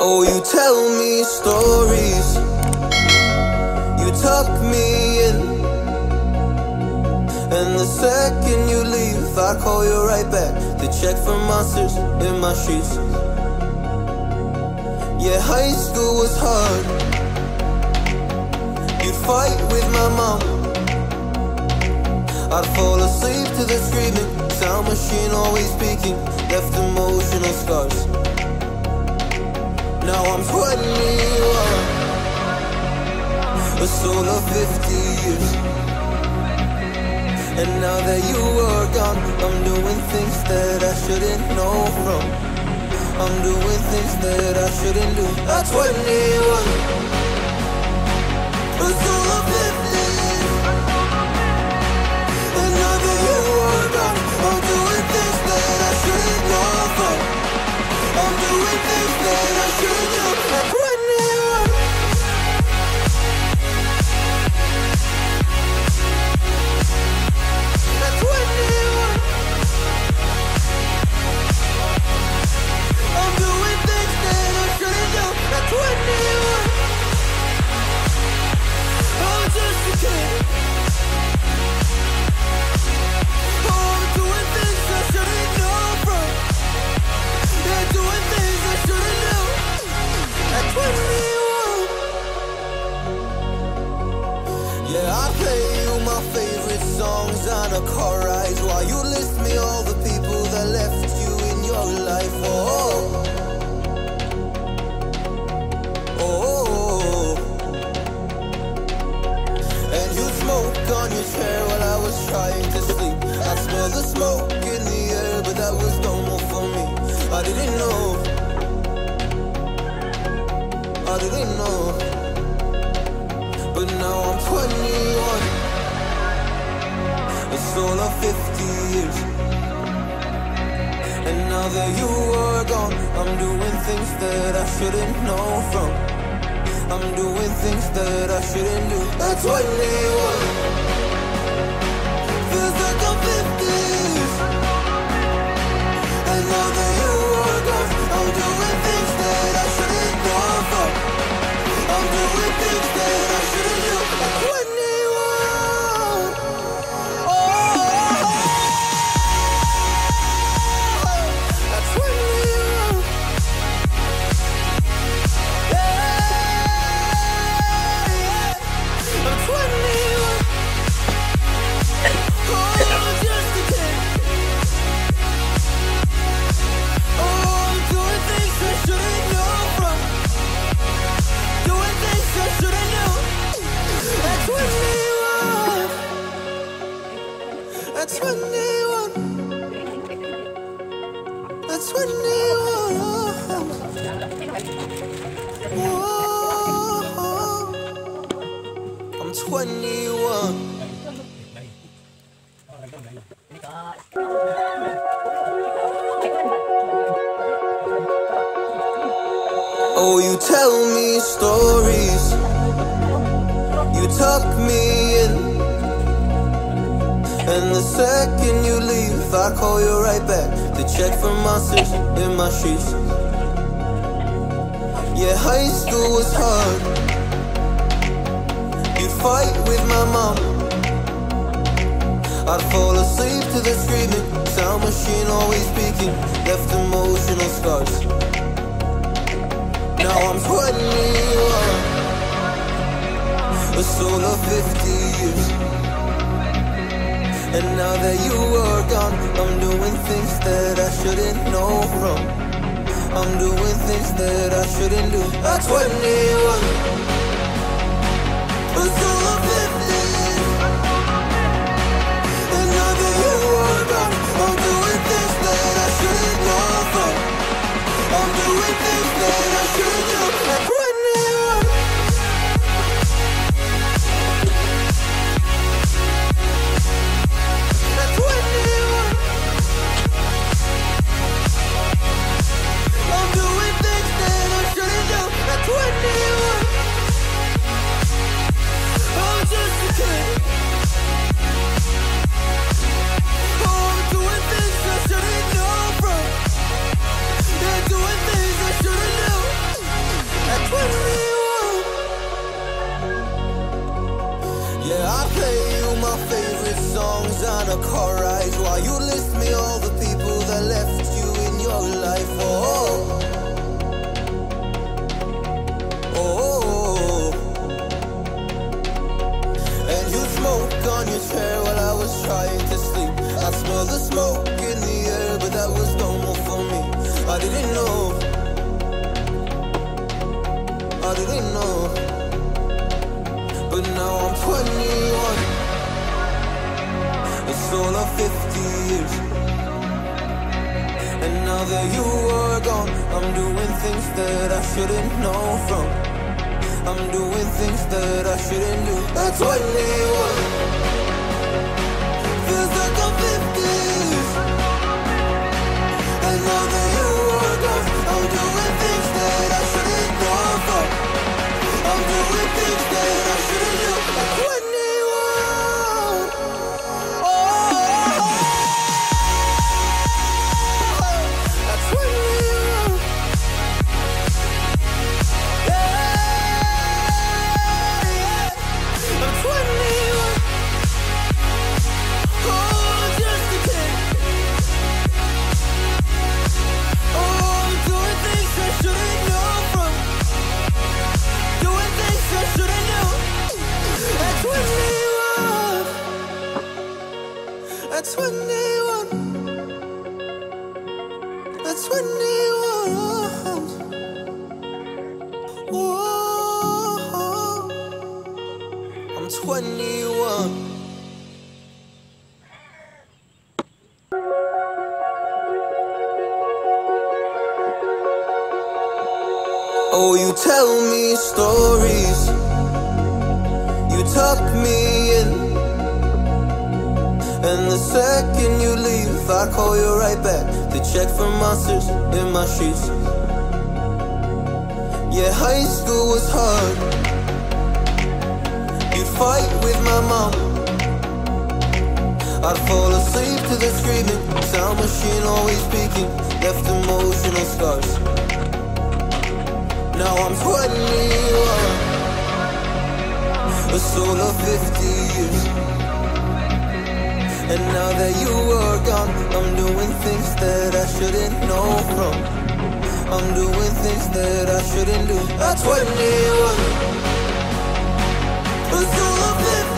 Oh, you tell me stories, you tuck me in, and the second you leave I call you right back to check for monsters in my sheets. Yeah, high school was hard. You'd fight with my mom, I'd fall asleep to the screaming, sound machine always speaking, left emotional scars. Now I'm 21, a soul of 50 years. And now that you are gone, I'm doing things that I shouldn't know from. I'm doing things that I shouldn't do. At 21, a soul of 50 years. And now that you are gone, I'm doing things that I shouldn't know from. I'm doing things that I shouldn't do. At 21. Yeah, I play you my favorite songs on a car ride while you list me all the people that left you in your life. Oh, oh, and you smoke on your chair while I was trying to sleep. I smell the smoke in the air, but that was normal for me. I didn't know, I didn't know. But now I'm 21, a soul of 50 years. And now that you are gone, I'm doing things that I shouldn't know from. I'm doing things that I shouldn't do. At 21, feels like I'm 50 years. And now that you are gone, I'm doing things that I shouldn't know from. I'm doing things that I shouldn't do. At 21, oh, at 21, yeah, I'm 21, oh, just a kid. Oh, I'm doing things I shouldn't know from. Doing things I shouldn't know. At 21, at 21, at 21. Oh, I'm 21. Oh, you tell me stories, you tuck me in, and the second you leave I call you right back to check for monsters in my sheets. Yeah, high school was hard. You'd fight with my mom, I'd fall asleep to the screaming, sound machine always speaking, left emotional scars. Now I'm 21, a soul of 50 years. And now that you are gone, I'm doing things that I shouldn't know from. I'm doing things that I shouldn't do. At 21, a soul of 50 years. And now that you are gone, I'm doing things that I shouldn't know from. I'm doing things that I shouldn't do. At 21. At 21. I'm doing things that I shouldn't do. At 21. I'm just me all the people that left you in your life. Oh, oh. And you smoke on your chair while I was trying to sleep. I smell the smoke in the air, but that was normal for me. I didn't know, I didn't know. But now I'm 21. It's all of 50 years. And now that you are gone, I'm doing things that I shouldn't know from. I'm doing things that I shouldn't do. At 21, feels like I'm 50 years. And now that you are gone, I'm doing things that I shouldn't know from. I'm doing things that I shouldn't do. At 21, oh, at 21, yeah, I'm 21, oh, just a kid. Oh, I'm doing things I shouldn't know from. Doing things I shouldn't do. At 21, at 21, at 21, oh, I'm 21. Oh, you tell me stories, you tuck me in, and the second you leave, I call you right back to check for monsters in my sheets. Yeah, high school was hard. You'd fight with my mom, I'd fall asleep to the screaming, sound machine always speaking, left emotional scars. Now I'm 21, a soul of 50 years. And now that you are gone, I'm doing things that I shouldn't know from. I'm doing things that I shouldn't do. At 21, a soul of 50